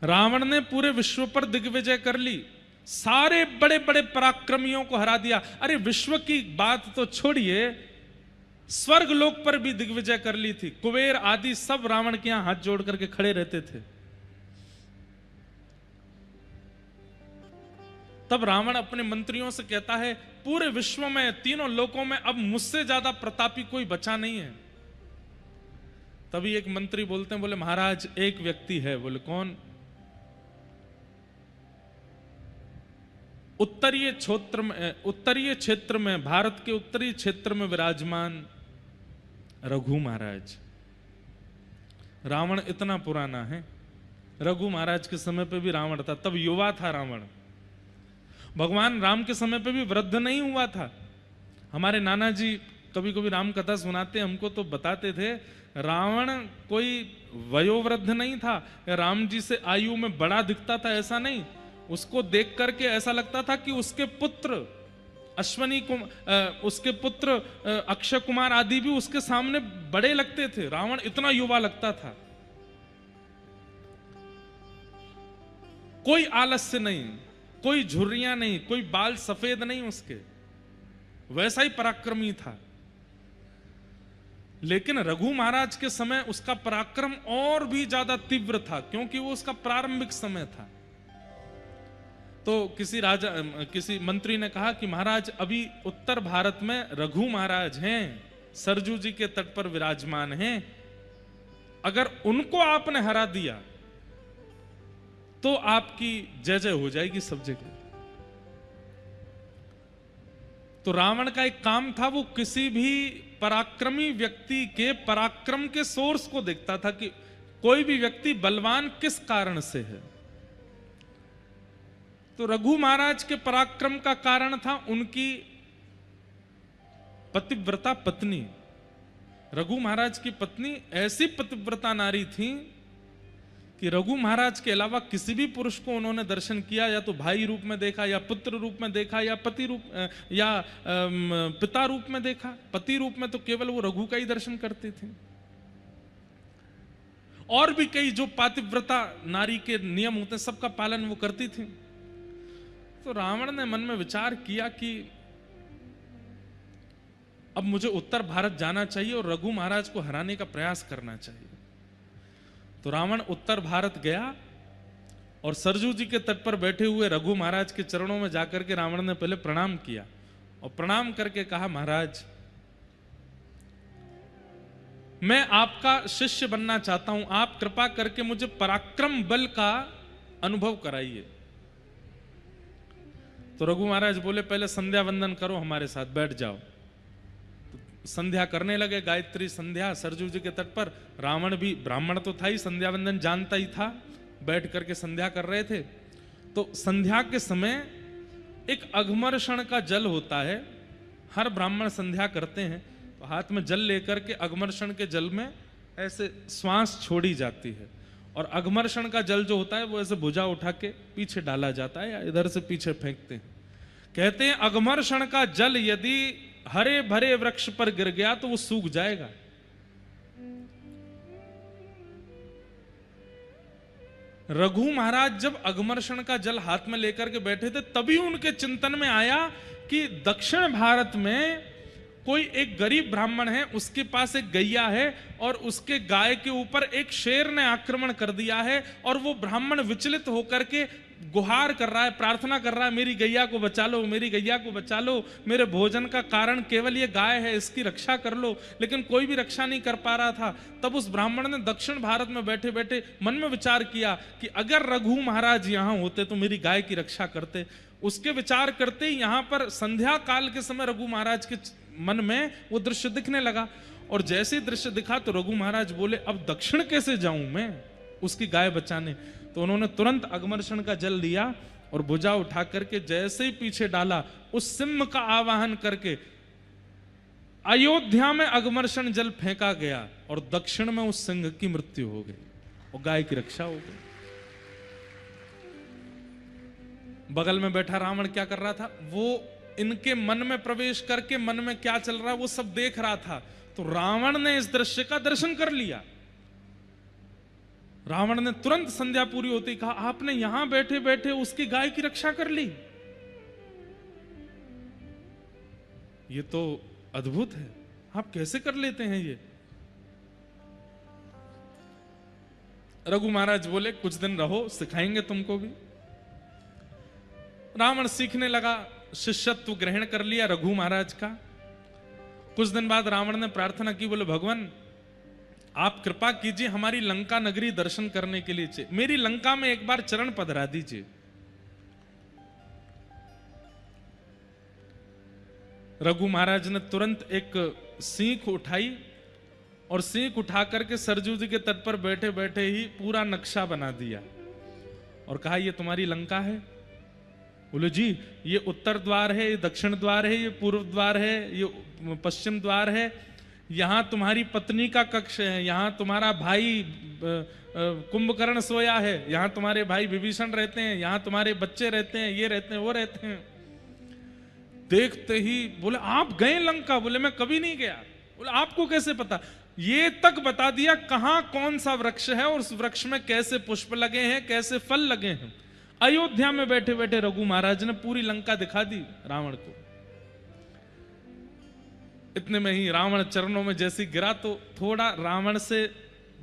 रावण ने पूरे विश्व पर दिग्विजय कर ली, सारे बड़े बड़े पराक्रमियों को हरा दिया। अरे विश्व की बात तो छोड़िए, स्वर्ग लोक पर भी दिग्विजय कर ली थी। कुबेर आदि सब रावण के यहां हाथ जोड़ करके खड़े रहते थे। तब रावण अपने मंत्रियों से कहता है, पूरे विश्व में, तीनों लोकों में अब मुझसे ज्यादा प्रतापी कोई बचा नहीं है। तभी एक मंत्री बोलते हैं, बोले महाराज एक व्यक्ति है। बोले कौन? उत्तरीय क्षेत्र में, भारत के उत्तरी क्षेत्र में विराजमान रघु महाराज। रावण इतना पुराना है, रघु महाराज के समय पे भी रावण था, तब युवा था रावण। भगवान राम के समय पे भी वृद्ध नहीं हुआ था। हमारे नाना जी कभी कभी राम कथा सुनाते, हमको तो बताते थे, रावण कोई वयोवृद्ध नहीं था, राम जी से आयु में बड़ा दिखता था ऐसा नहीं। उसको देख करके ऐसा लगता था कि उसके पुत्र उसके पुत्र अक्षय कुमार आदि भी उसके सामने बड़े लगते थे। रावण इतना युवा लगता था, कोई आलस्य नहीं, कोई झुर्रियां नहीं, कोई बाल सफेद नहीं उसके, वैसा ही पराक्रमी था। लेकिन रघु महाराज के समय उसका पराक्रम और भी ज्यादा तीव्र था, क्योंकि वो उसका प्रारंभिक समय था। तो किसी मंत्री ने कहा कि महाराज अभी उत्तर भारत में रघु महाराज हैं, सरजू जी के तट पर विराजमान हैं, अगर उनको आपने हरा दिया तो आपकी जय जय हो जाएगी सब जगह। तो रावण का एक काम था, वो किसी भी पराक्रमी व्यक्ति के पराक्रम के सोर्स को देखता था कि कोई भी व्यक्ति बलवान किस कारण से है। तो रघु महाराज के पराक्रम का कारण था उनकी पतिव्रता पत्नी। रघु महाराज की पत्नी ऐसी पतिव्रता नारी थी कि रघु महाराज के अलावा किसी भी पुरुष को उन्होंने दर्शन किया, या तो भाई रूप में देखा, या पुत्र रूप में देखा, या पति रूप या पिता रूप में देखा। पति रूप में तो केवल वो रघु का ही दर्शन करती थी। और भी कई जो पातिव्रता नारी के नियम होते हैं सबका पालन वो करती थी। तो रावण ने मन में विचार किया कि अब मुझे उत्तर भारत जाना चाहिए और रघु महाराज को हराने का प्रयास करना चाहिए। तो रावण उत्तर भारत गया और सरजू जी के तट पर बैठे हुए रघु महाराज के चरणों में जाकर के रावण ने पहले प्रणाम किया और प्रणाम करके कहा, महाराज मैं आपका शिष्य बनना चाहता हूं, आप कृपा करके मुझे पराक्रम बल का अनुभव कराइए। तो रघु महाराज बोले, पहले संध्या वंदन करो, हमारे साथ बैठ जाओ। संध्या करने लगे, गायत्री संध्या सरजू जी के तट पर। रावण भी ब्राह्मण तो था ही, संध्या वंदन जानता ही था, बैठ करके संध्या कर रहे थे। तो संध्या के समय एक अघमर्षण का जल होता है, हर ब्राह्मण संध्या करते हैं तो हाथ में जल लेकर के अघमर्षण के जल में ऐसे श्वास छोड़ी जाती है, और अघमर्षण का जल जो होता है वो ऐसे भुजा उठा के पीछे डाला जाता है या इधर से पीछे फेंकते हैं। कहते हैं अघमर्षण का जल यदि हरे भरे वृक्ष पर गिर गया तो वो सूख जाएगा। रघु महाराज जब अघमर्षण का जल हाथ में लेकर के बैठे थे, तभी उनके चिंतन में आया कि दक्षिण भारत में कोई एक गरीब ब्राह्मण है, उसके पास एक गैया है और उसके गाय के ऊपर एक शेर ने आक्रमण कर दिया है, और वो ब्राह्मण विचलित होकर के गुहार कर रहा है, प्रार्थना कर रहा है, मेरी गैया को बचा लो, मेरी गैया को बचा लो, मेरे भोजन का कारण केवल ये गाय है, इसकी रक्षा कर लो। लेकिन कोई भी रक्षा नहीं कर पा रहा था। तब उस ब्राह्मण ने दक्षिण भारत में बैठे बैठे मन में विचार किया कि अगर रघु महाराज यहां होते तो मेरी गाय की रक्षा करते। उसके विचार करते ही यहां पर संध्या काल के समय रघु महाराज के मन में वो दृश्य दिखने लगा, और जैसे दृश्य दिखा तो रघु महाराज बोले, अब दक्षिण कैसे जाऊं मैं उसकी गाय बचाने। तो उन्होंने तुरंत अघमर्षण का जल लिया और भुजा उठा करके जैसे ही पीछे डाला, उस सिंह का आवाहन करके अयोध्या में अघमर्षण जल फेंका गया और दक्षिण में उस सिंह की मृत्यु हो गई और गाय की रक्षा हो गई। बगल में बैठा रावण क्या कर रहा था, वो इनके मन में प्रवेश करके मन में क्या चल रहा है वो सब देख रहा था। तो रावण ने इस दृश्य का दर्शन कर लिया। रावण ने तुरंत संध्या पूरी होते ही कहा, आपने यहां बैठे बैठे उसकी गाय की रक्षा कर ली, ये तो अद्भुत है, आप कैसे कर लेते हैं ये? रघु महाराज बोले, कुछ दिन रहो, सिखाएंगे तुमको भी। रावण सीखने लगा, शिष्यत्व ग्रहण कर लिया रघु महाराज का। कुछ दिन बाद रावण ने प्रार्थना की, बोले भगवान आप कृपा कीजिए, हमारी लंका नगरी दर्शन करने के लिए मेरी लंका में एक बार चरण पधरा दीजिए। रघु महाराज ने तुरंत एक सीख उठाई और सीख उठा करके सरजू जी के तट पर बैठे बैठे ही पूरा नक्शा बना दिया और कहा, ये तुम्हारी लंका है? बोले जी, ये उत्तर द्वार है, ये दक्षिण द्वार है, ये पूर्व द्वार है, ये पश्चिम द्वार है, यहां तुम्हारी पत्नी का कक्ष है, यहां तुम्हारा भाई कुंभकर्ण सोया है, यहां तुम्हारे भाई विभीषण रहते हैं, यहां तुम्हारे बच्चे रहते हैं, ये रहते हैं, वो रहते हैं। देखते ही बोले, आप गए लंका? बोले मैं कभी नहीं गया। बोले आपको कैसे पता? ये तक बता दिया कहां कौन सा वृक्ष है और उस वृक्ष में कैसे पुष्प लगे हैं, कैसे फल लगे हैं। अयोध्या में बैठे बैठे रघु महाराज ने पूरी लंका दिखा दी रावण को। इतने में ही रावण चरणों में जैसे गिरा तो थोड़ा रावण से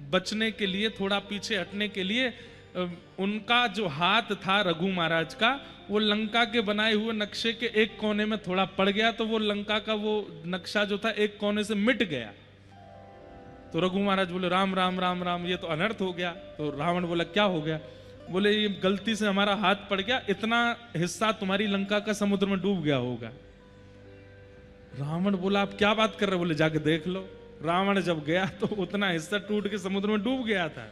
बचने के लिए, थोड़ा पीछे हटने के लिए उनका जो हाथ था रघु महाराज का, वो लंका के बनाए हुए नक्शे के एक कोने में थोड़ा पड़ गया, तो वो लंका का वो नक्शा जो था एक कोने से मिट गया। तो रघु महाराज बोले, राम राम राम राम, ये तो अनर्थ हो गया। तो रावण बोला, क्या हो गया? बोले ये गलती से हमारा हाथ पड़ गया, इतना हिस्सा तुम्हारी लंका का समुद्र में डूब गया होगा। रावण बोला, आप क्या बात कर रहे? बोले जाके देख लो। रावण जब गया तो उतना हिस्सा टूट के समुद्र में डूब गया था।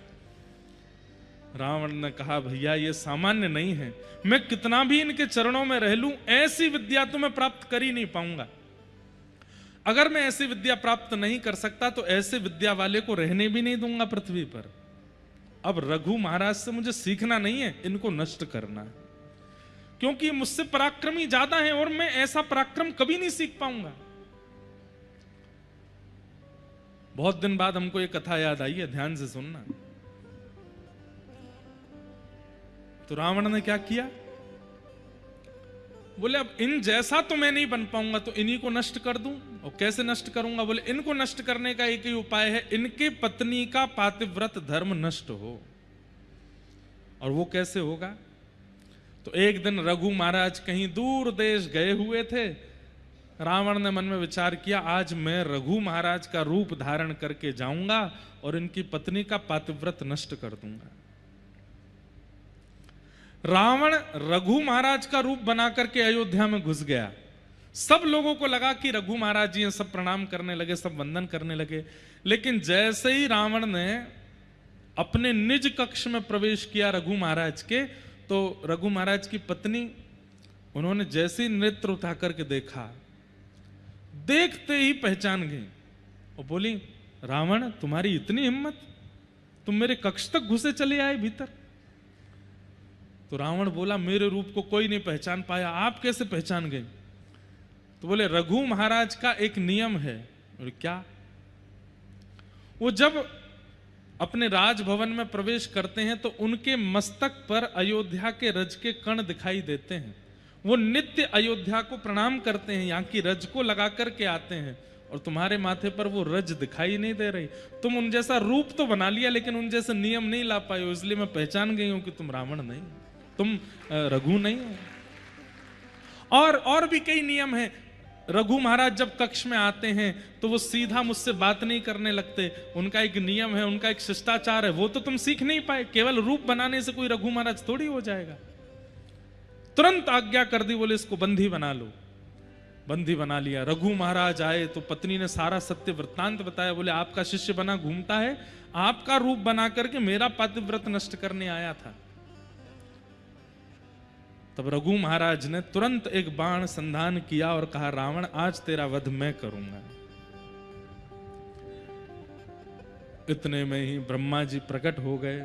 रावण ने कहा, भैया ये सामान्य नहीं है, मैं कितना भी इनके चरणों में रह लूं, ऐसी विद्या तो मैं प्राप्त कर ही नहीं पाऊंगा। अगर मैं ऐसी विद्या प्राप्त नहीं कर सकता तो ऐसे विद्या वाले को रहने भी नहीं दूंगा पृथ्वी पर। अब रघु महाराज से मुझे सीखना नहीं है, इनको नष्ट करना है, क्योंकि मुझसे पराक्रमी ज्यादा है और मैं ऐसा पराक्रम कभी नहीं सीख पाऊंगा। बहुत दिन बाद हमको ये कथा याद आई है, ध्यान से सुनना। तो रावण ने क्या किया? बोले अब इन जैसा तो मैं नहीं बन पाऊंगा, तो इन्हीं को नष्ट कर दूं। और कैसे नष्ट करूंगा? बोले इनको नष्ट करने का एक ही उपाय है, इनके पत्नी का पातिव्रत धर्म नष्ट हो। और वो कैसे होगा? तो एक दिन रघु महाराज कहीं दूर देश गए हुए थे। रावण ने मन में विचार किया, आज मैं रघु महाराज का रूप धारण करके जाऊंगा और इनकी पत्नी का पातिव्रत नष्ट कर दूंगा। रावण रघु महाराज का रूप बना करके अयोध्या में घुस गया। सब लोगों को लगा कि रघु महाराज जी हैं, सब प्रणाम करने लगे, सब वंदन करने लगे। लेकिन जैसे ही रावण ने अपने निज कक्ष में प्रवेश किया रघु महाराज के, तो रघु महाराज की पत्नी, उन्होंने जैसे ही नेत्र उठा करके देखा, देखते ही पहचान गई और बोली, रावण तुम्हारी इतनी हिम्मत, तुम मेरे कक्ष तक घुसे चले आए भीतर। तो रावण बोला, मेरे रूप को कोई नहीं पहचान पाया, आप कैसे पहचान गए? तो बोले, रघु महाराज का एक नियम है। और क्या? वो जब अपने राजभवन में प्रवेश करते हैं तो उनके मस्तक पर अयोध्या के रज के कण दिखाई देते हैं। वो नित्य अयोध्या को प्रणाम करते हैं, यहाँ की रज को लगा करके आते हैं, और तुम्हारे माथे पर वो रज दिखाई नहीं दे रही। तुम उन जैसा रूप तो बना लिया, लेकिन उन जैसे नियम नहीं ला पाए हो, इसलिए मैं पहचान गई हूं कि तुम रावण नहीं, तुम रघु नहीं हो। और भी कई नियम हैं। रघु महाराज जब कक्ष में आते हैं तो वो सीधा मुझसे बात नहीं करने लगते, उनका एक नियम है, उनका एक शिष्टाचार है, वो तो तुम सीख नहीं पाए। केवल रूप बनाने से कोई रघु महाराज थोड़ी हो जाएगा। तुरंत आज्ञा कर दी, बोले इसको बंदी बना लो। बंदी बना लिया। रघु महाराज आए तो पत्नी ने सारा सत्य वृत्तांत बताया। बोले आपका शिष्य बना घूमता है, आपका रूप बना करके मेरा पातिव्रत नष्ट करने आया था। तब रघु महाराज ने तुरंत एक बाण संधान किया और कहा, रावण आज तेरा वध मैं करूंगा। इतने में ही ब्रह्मा जी प्रकट हो गए,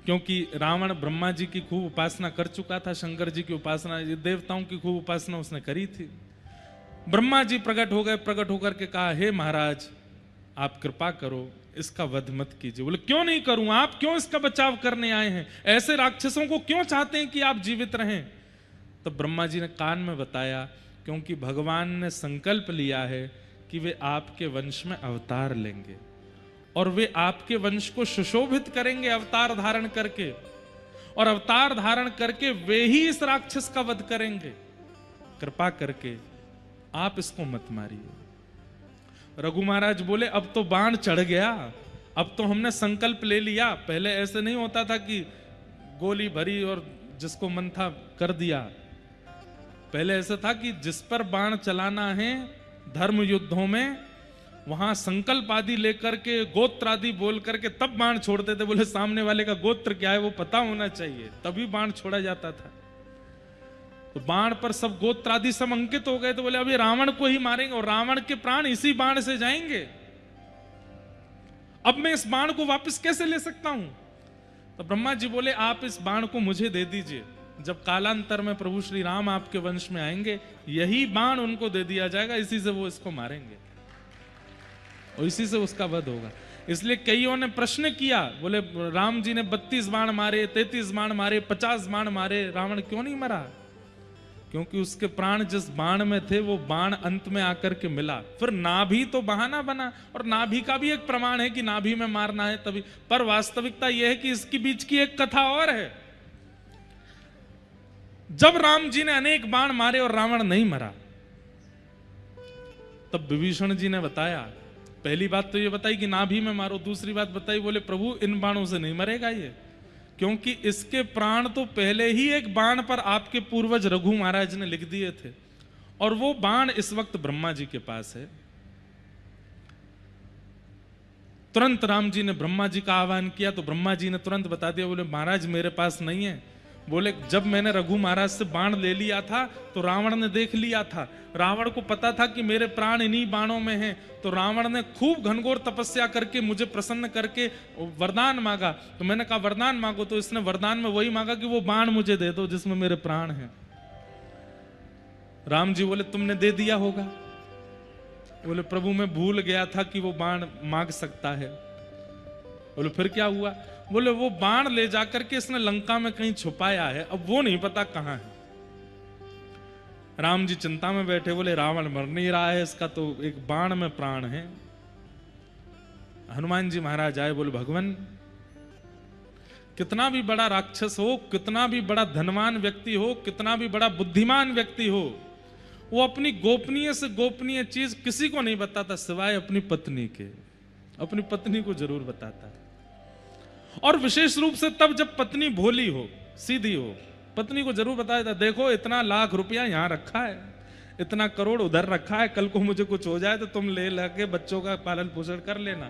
क्योंकि रावण ब्रह्मा जी की खूब उपासना कर चुका था, शंकर जी की उपासना, देवताओं की खूब उपासना उसने करी थी। ब्रह्मा जी प्रकट हो गए। प्रकट होकर के कहा, हे महाराज, आप कृपा करो, इसका वध मत कीजिए। बोले क्यों नहीं करूं, आप क्यों इसका बचाव करने आए हैं, ऐसे राक्षसों को क्यों चाहते हैं कि आप जीवित रहें? तो ब्रह्मा जी ने कान में बताया, क्योंकि भगवान ने संकल्प लिया है कि वे आपके वंश में अवतार लेंगे और वे आपके वंश को सुशोभित करेंगे अवतार धारण करके, और अवतार धारण करके वे ही इस राक्षस का वध करेंगे। कृपा करके आप इसको मत मारिए। रघु महाराज बोले अब तो बाण चढ़ गया, अब तो हमने संकल्प ले लिया। पहले ऐसे नहीं होता था कि गोली भरी और जिसको मन था कर दिया। पहले ऐसा था कि जिस पर बाण चलाना है धर्म युद्धों में, वहां संकल्प आदि लेकर के, गोत्र आदि बोल करके तब बाण छोड़ते थे। बोले सामने वाले का गोत्र क्या है वो पता होना चाहिए, तभी बाण छोड़ा जाता था। तो बाण पर सब गोत्र आदि सब अंकित हो गए, तो बोले अभी रावण को ही मारेंगे और रावण के प्राण इसी बाण से जाएंगे। अब मैं इस बाण को वापस कैसे ले सकता हूं? तो ब्रह्मा जी बोले आप इस बाण को मुझे दे दीजिए, जब कालांतर में प्रभु श्री राम आपके वंश में आएंगे यही बाण उनको दे दिया जाएगा, इसी से वो इसको मारेंगे और इसी से उसका वध होगा। इसलिए कईयों ने प्रश्न किया, बोले राम जी ने 32 बाण मारे, 33 बाण मारे, 50 बाण मारे, रावण क्यों नहीं मरा? क्योंकि उसके प्राण जिस बाण में थे वो बाण अंत में आकर के मिला। फिर नाभि तो बहाना बना, और नाभि का भी एक प्रमाण है कि नाभि में मारना है तभी, पर वास्तविकता यह है कि इसके बीच की एक कथा और है। जब राम जी ने अनेक बाण मारे और रावण नहीं मरा, तब विभीषण जी ने बताया, पहली बात तो ये बताई कि नाभि में मारो, दूसरी बात बताई, बोले प्रभु इन बाणों से नहीं मरेगा ये, क्योंकि इसके प्राण तो पहले ही एक बाण पर आपके पूर्वज रघु महाराज ने लिख दिए थे, और वो बाण इस वक्त ब्रह्मा जी के पास है। तुरंत राम जी ने ब्रह्मा जी का आह्वान किया तो ब्रह्मा जी ने तुरंत बता दिया, बोले महाराज मेरे पास नहीं है। बोले जब मैंने रघु महाराज से बाण ले लिया था तो रावण ने देख लिया था, रावण को पता था कि मेरे प्राण इन्हीं बाणों में हैं, तो रावण ने खूब घनघोर तपस्या करके मुझे प्रसन्न करके वरदान मांगा। तो मैंने कहा वरदान मांगो, तो इसने वरदान में वही मांगा कि वो बाण मुझे दे दो जिसमें मेरे प्राण हैं। राम जी बोले तुमने दे दिया होगा। बोले प्रभु मैं भूल गया था कि वो बाण मांग सकता है। बोले फिर क्या हुआ? बोले वो बाण ले जाकर के इसने लंका में कहीं छुपाया है, अब वो नहीं पता कहां है। राम जी चिंता में बैठे, बोले रावण मर नहीं रहा है, इसका तो एक बाण में प्राण है। हनुमान जी महाराज आए, बोले भगवान कितना भी बड़ा राक्षस हो, कितना भी बड़ा धनवान व्यक्ति हो, कितना भी बड़ा बुद्धिमान व्यक्ति हो, वो अपनी गोपनीय से गोपनीय चीज किसी को नहीं बताता सिवाय अपनी पत्नी के। अपनी पत्नी को जरूर बताता है, और विशेष रूप से तब जब पत्नी भोली हो, सीधी हो, पत्नी को जरूर बताया था, देखो इतना लाख रुपया यहां रखा है, इतना करोड़ उधर रखा है, कल को मुझे कुछ हो जाए तो तुम ले लगे बच्चों का पालन पोषण कर लेना।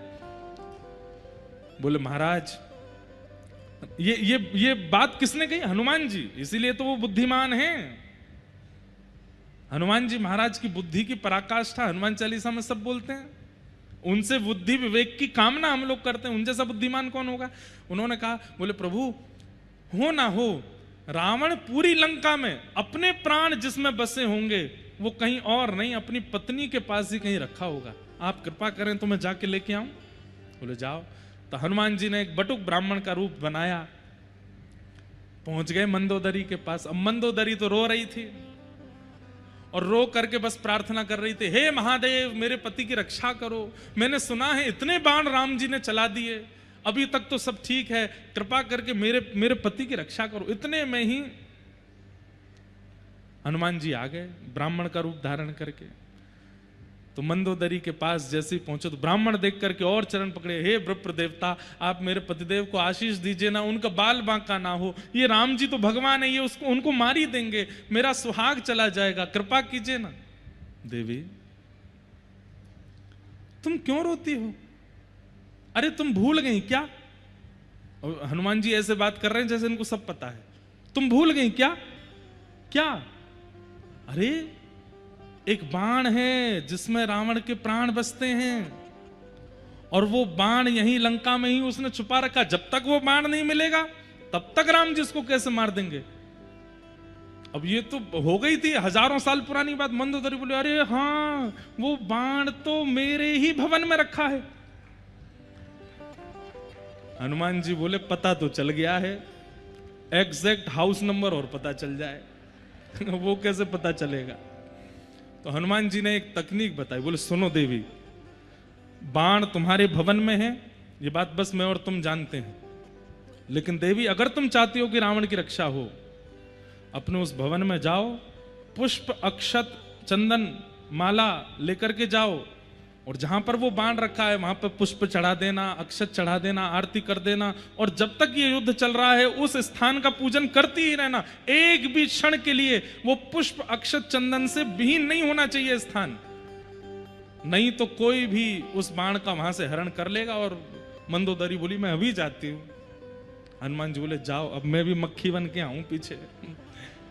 बोले महाराज ये बात किसने कही? हनुमान जी, इसीलिए तो वो बुद्धिमान हैं। हनुमान जी महाराज की बुद्धि की पराकाष्ठा हनुमान चालीसा में सब बोलते हैं। उनसे बुद्धि विवेक की कामना हम लोग करते हैं, उन जैसा बुद्धिमान कौन होगा? उन्होंने कहा, बोले प्रभु हो ना हो, रावण पूरी लंका में अपने प्राण जिसमें बसे होंगे वो कहीं और नहीं, अपनी पत्नी के पास ही कहीं रखा होगा। आप कृपा करें तो मैं जाके लेके आऊं? बोले जाओ। तो हनुमान जी ने एक बटुक ब्राह्मण का रूप बनाया, पहुंच गए मंदोदरी के पास। अब मंदोदरी तो रो रही थी और रो करके बस प्रार्थना कर रही थी, हे महादेव मेरे पति की रक्षा करो, मैंने सुना है इतने बाण राम जी ने चला दिए, अभी तक तो सब ठीक है, कृपा करके मेरे पति की रक्षा करो। इतने में ही हनुमान जी आ गए ब्राह्मण का रूप धारण करके। तो मंदोदरी के पास जैसे ही पहुंचे तो ब्राह्मण देख करके और चरण पकड़े, हे विप्र देवता आप मेरे पतिदेव को आशीष दीजिए ना, उनका बाल बांका ना हो, ये राम जी तो भगवान है, ये उसको उनको मार ही देंगे, मेरा सुहाग चला जाएगा, कृपा कीजिए ना। देवी तुम क्यों रोती हो? अरे तुम भूल गई क्या? और हनुमान जी ऐसे बात कर रहे हैं जैसे इनको सब पता है। तुम भूल गई क्या? क्या? अरे एक बाण है जिसमें रावण के प्राण बसते हैं, और वो बाण यहीं लंका में ही उसने छुपा रखा, जब तक वो बाण नहीं मिलेगा तब तक राम जी इसको कैसे मार देंगे? अब ये तो हो गई थी हजारों साल पुरानी बात। मंदोदरी बोले, अरे हाँ वो बाण तो मेरे ही भवन में रखा है, हनुमान जी बोले पता तो चल गया है, एग्जैक्ट हाउस नंबर और पता चल जाए वो कैसे पता चलेगा? तो हनुमान जी ने एक तकनीक बताई, बोले सुनो देवी, बाण तुम्हारे भवन में है, ये बात बस मैं और तुम जानते हैं, लेकिन देवी अगर तुम चाहती हो कि रावण की रक्षा हो, अपने उस भवन में जाओ, पुष्प अक्षत चंदन माला लेकर के जाओ, और जहां पर वो बाण रखा है वहां पर पुष्प चढ़ा देना, अक्षत चढ़ा देना, आरती कर देना, और जब तक ये युद्ध चल रहा है उस स्थान का पूजन करती ही रहना। एक भी क्षण के लिए वो पुष्प अक्षत चंदन से विहीन नहीं होना चाहिए स्थान, नहीं तो कोई भी उस बाण का वहां से हरण कर लेगा। और मंदोदरी बोली मैं अभी जाती हूं। हनुमान जी बोले जाओ, अब मैं भी मक्खी बन के आऊं पीछे।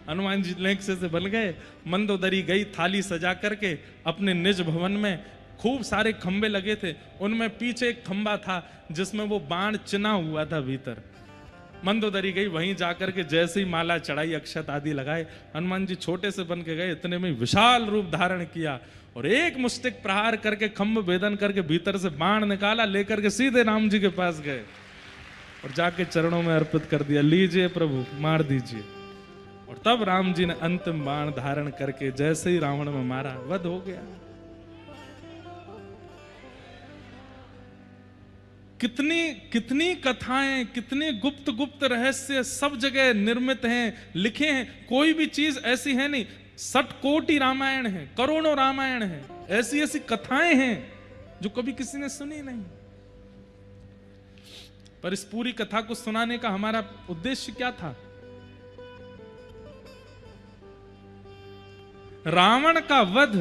हनुमान जी लेक्से से बन गए, मंदोदरी गई थाली सजा करके अपने निज भवन में। खूब सारे खंबे लगे थे, उनमें पीछे एक खंबा था जिसमें वो बाण चिना हुआ था भीतर। मंदोदरी गई, वहीं जाकर के जैसे ही माला चढ़ाई, अक्षत आदि लगाए, हनुमान जी छोटे से बन के गए, इतने में विशाल रूप धारण किया और एक मुष्टिक प्रहार करके खंभ भेदन करके भीतर से बाण निकाला, लेकर के सीधे राम जी के पास गए और जाके चरणों में अर्पित कर दिया, लीजिए प्रभु मार दीजिए। और तब राम जी ने अंतिम बाण धारण करके जैसे ही रावण में मारा, वध हो गया। कितनी कितनी कथाएं, कितने गुप्त गुप्त रहस्य सब जगह निर्मित हैं, लिखे हैं। कोई भी चीज ऐसी है नहीं, 60 कोटि रामायण है, करोड़ों रामायण है, ऐसी ऐसी कथाएं हैं जो कभी किसी ने सुनी नहीं। पर इस पूरी कथा को सुनाने का हमारा उद्देश्य क्या था? रावण का वध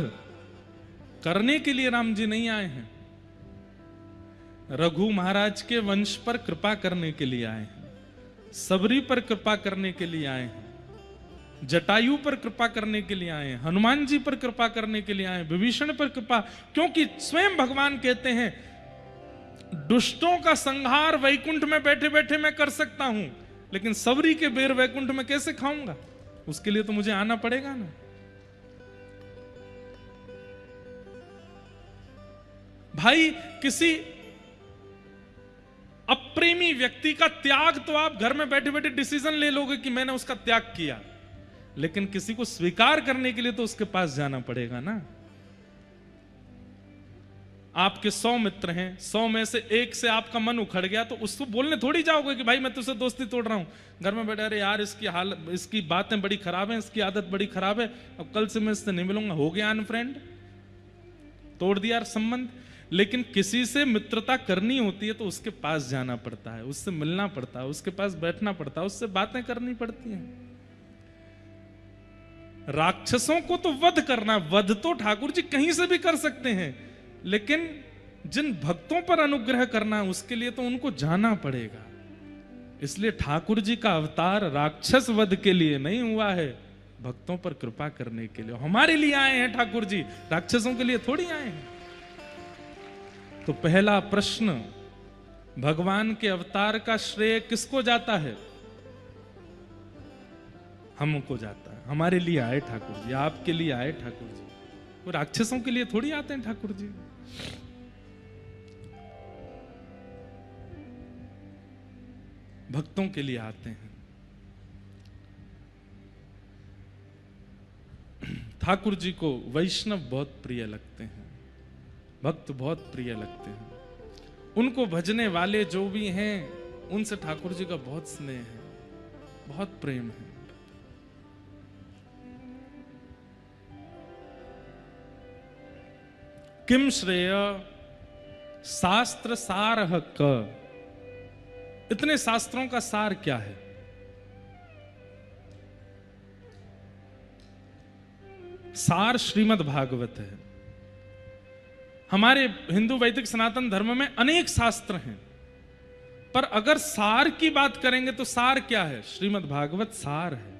करने के लिए राम जी नहीं आए हैं, रघु महाराज के वंश पर कृपा करने के लिए आए हैं, सबरी पर कृपा करने के लिए आए हैं, जटायु पर कृपा करने के लिए आए हैं, हनुमान जी पर कृपा करने के लिए आए हैं, विभीषण पर कृपा। क्योंकि स्वयं भगवान कहते हैं दुष्टों का संहार वैकुंठ में बैठे बैठे मैं कर सकता हूं, लेकिन सबरी के बेर वैकुंठ में कैसे खाऊंगा? उसके लिए तो मुझे आना पड़ेगा ना। भाई, किसी अप्रेमी व्यक्ति का त्याग तो आप घर में बैठे बैठे डिसीजन ले लोगे कि मैंने उसका त्याग किया, लेकिन किसी को स्वीकार करने के लिए तो उसके पास जाना पड़ेगा ना। आपके 100 मित्र हैं, 100 में से एक से आपका मन उखड़ गया तो उसको बोलने थोड़ी जाओगे कि भाई मैं तुझसे दोस्ती तोड़ रहा हूं। घर में बैठे, अरे यार इसकी बातें बड़ी खराब हैं, इसकी आदत बड़ी खराब है, अब कल से मैं इससे नहीं मिलूंगा, हो गया अनफ्रेंड, तोड़ दिया संबंध। लेकिन किसी से मित्रता करनी होती है तो उसके पास जाना पड़ता है, उससे मिलना पड़ता है, उसके पास बैठना पड़ता है, उससे बातें करनी पड़ती हैं। राक्षसों को तो वध करना, वध तो ठाकुर जी कहीं से भी कर सकते हैं, लेकिन जिन भक्तों पर अनुग्रह करना है उसके लिए तो उनको जाना पड़ेगा। इसलिए ठाकुर जी का अवतार राक्षस वध के लिए नहीं हुआ है, भक्तों पर कृपा करने के लिए। हमारे लिए आए हैं ठाकुर जी, राक्षसों के लिए थोड़ी आए हैं। तो पहला प्रश्न, भगवान के अवतार का श्रेय किसको जाता है? हमको जाता है। हमारे लिए आए ठाकुर जी, आपके लिए आए ठाकुर जी, वो राक्षसों के लिए थोड़ी आते हैं ठाकुर जी। भक्तों के लिए आते हैं। ठाकुर जी को वैष्णव बहुत प्रिय लगते हैं, भक्त बहुत प्रिय लगते हैं। उनको भजने वाले जो भी हैं उनसे ठाकुर जी का बहुत स्नेह है, बहुत प्रेम है। किम श्रेय शास्त्र सारः क, इतने शास्त्रों का सार क्या है? सार श्रीमद् भागवत है। हमारे हिंदू वैदिक सनातन धर्म में अनेक शास्त्र हैं, पर अगर सार की बात करेंगे तो सार क्या है? श्रीमद् भागवत सार है।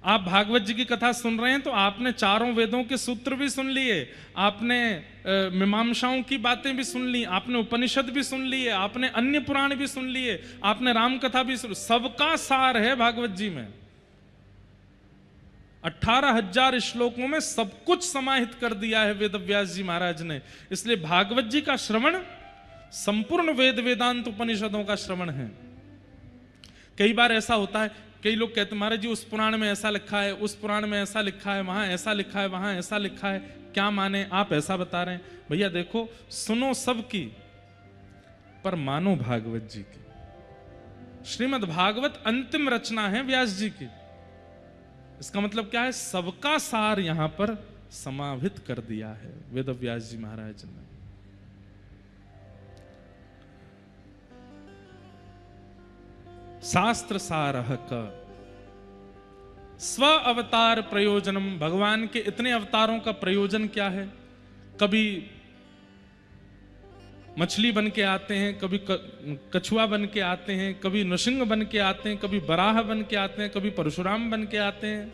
आप भागवत जी की कथा सुन रहे हैं तो आपने चारों वेदों के सूत्र भी सुन लिए, आपने मीमांसाओं की बातें भी सुन ली, आपने उपनिषद भी सुन लिए, आपने अन्य पुराण भी सुन लिए, आपने राम कथा भी सुन, सबका सार है भागवत जी में। 18,000 श्लोकों में सब कुछ समाहित कर दिया है वेद व्यास जी महाराज ने। इसलिए भागवत जी का श्रवण संपूर्ण वेद वेदांत उपनिषदों का श्रवण है। कई बार ऐसा होता है, कई लोग कहते महाराज जी उस पुराण में ऐसा लिखा है, उस पुराण में ऐसा लिखा है, वहां ऐसा लिखा है, वहां ऐसा लिखा है, क्या माने, आप ऐसा बता रहे हैं। भैया देखो, सुनो सबकी पर मानो भागवत जी की। श्रीमद् भागवत अंतिम रचना है व्यास जी की। इसका मतलब क्या है, सबका सार यहां पर समाहित कर दिया है वेद व्यास जी महाराज ने। शास्त्र सारह का स्व अवतार प्रयोजनम, भगवान के इतने अवतारों का प्रयोजन क्या है। कभी मछली बन के आते हैं, कभी कछुआ बन के आते हैं, कभी नृसिंह बन के आते हैं, कभी बराह बन के आते हैं, कभी परशुराम बन के आते हैं।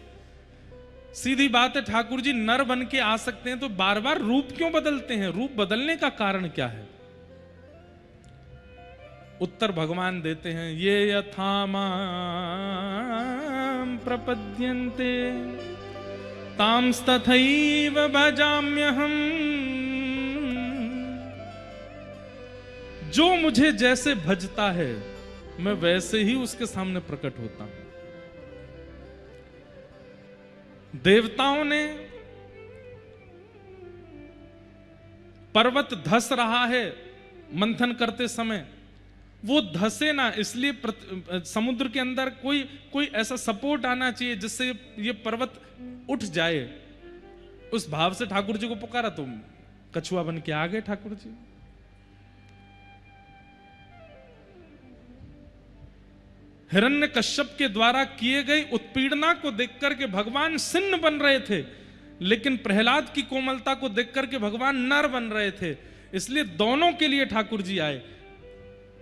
सीधी बात है, ठाकुर जी नर बन के आ सकते हैं तो बार बार रूप क्यों बदलते हैं, रूप बदलने का कारण क्या है। उत्तर भगवान देते हैं, ये यथा मां प्रपद्यन्ते तांस्तथैव भजाम्यहम्। जो मुझे जैसे भजता है मैं वैसे ही उसके सामने प्रकट होता हूं। देवताओं ने पर्वत धस रहा है मंथन करते समय, वो धसे ना, इसलिए समुद्र के अंदर कोई ऐसा सपोर्ट आना चाहिए जिससे ये पर्वत उठ जाए। उस भाव से ठाकुर जी को पुकारा तो कछुआ बन के आ गए ठाकुर जी। हिरण्यकश्यप के द्वारा किए गए उत्पीड़ना को देख करके भगवान सिन्न बन रहे थे, लेकिन प्रहलाद की कोमलता को देख करके भगवान नर बन रहे थे। इसलिए दोनों के लिए ठाकुर जी आए।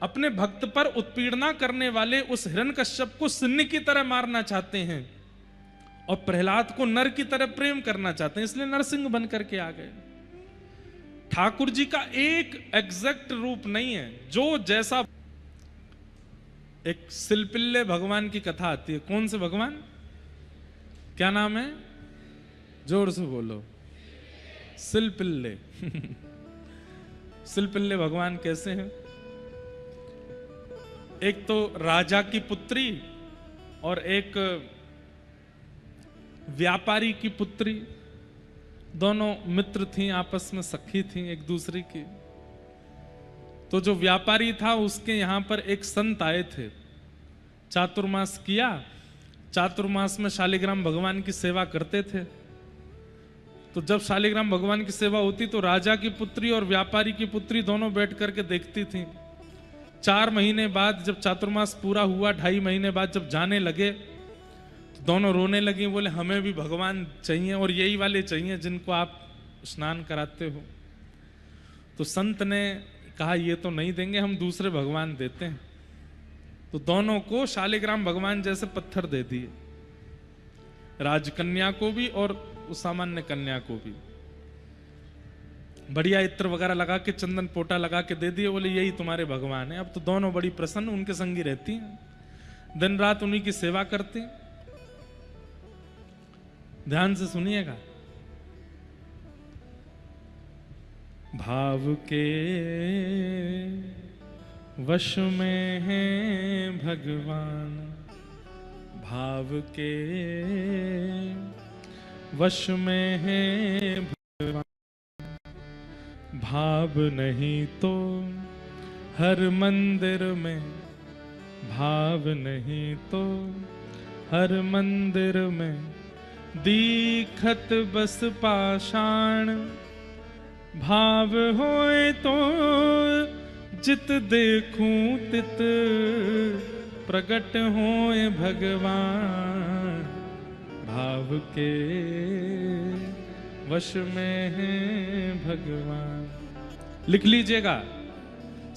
अपने भक्त पर उत्पीड़ना करने वाले उस हिरण्यकश्यप को सिन्न की तरह मारना चाहते हैं और प्रहलाद को नर की तरह प्रेम करना चाहते हैं, इसलिए नरसिंह बन करके आ गए। ठाकुर जी का एक एग्जैक्ट रूप नहीं है, जो जैसा। एक सिलपिल्ले भगवान की कथा आती है। कौन से भगवान, क्या नाम है, जोर से बोलो, सिलपिल्ले। सिलपिल्ले भगवान कैसे हैं। एक तो राजा की पुत्री और एक व्यापारी की पुत्री, दोनों मित्र थीं, आपस में सखी थीं एक दूसरे की। तो जो व्यापारी था उसके यहां पर एक संत आए थे, चातुर्मास किया। चातुर्मास में शालिग्राम भगवान की सेवा करते थे। तो जब शालिग्राम भगवान की सेवा होती तो राजा की पुत्री और व्यापारी की पुत्री दोनों बैठ करके देखती थी। 4 महीने बाद जब चातुर्मास पूरा हुआ, 2.5 महीने बाद जब जाने लगे तो दोनों रोने लगी, बोले हमें भी भगवान चाहिए और यही वाले चाहिए जिनको आप स्नान कराते हो। तो संत ने कहा ये तो नहीं देंगे, हम दूसरे भगवान देते हैं। तो दोनों को शालिग्राम भगवान जैसे पत्थर दे दिए, राजकन्या को भी और उस सामान्य कन्या को भी। बढ़िया इत्र वगैरह लगा के, चंदन पोटा लगा के दे दिए, बोले यही तुम्हारे भगवान है। अब तो दोनों बड़ी प्रसन्न उनके संगी रहती हैं, दिन रात उन्हीं की सेवा करती। ध्यान से सुनिएगा। भाव के वश में है भगवान, भाव के वश में है भगवान। भाव नहीं तो हर मंदिर में, भाव नहीं तो हर मंदिर में दीखत बस पाषाण। भाव होए तो जित देखूं तित प्रगट होए भगवान। भाव के वश में है भगवान। लिख लीजिएगा,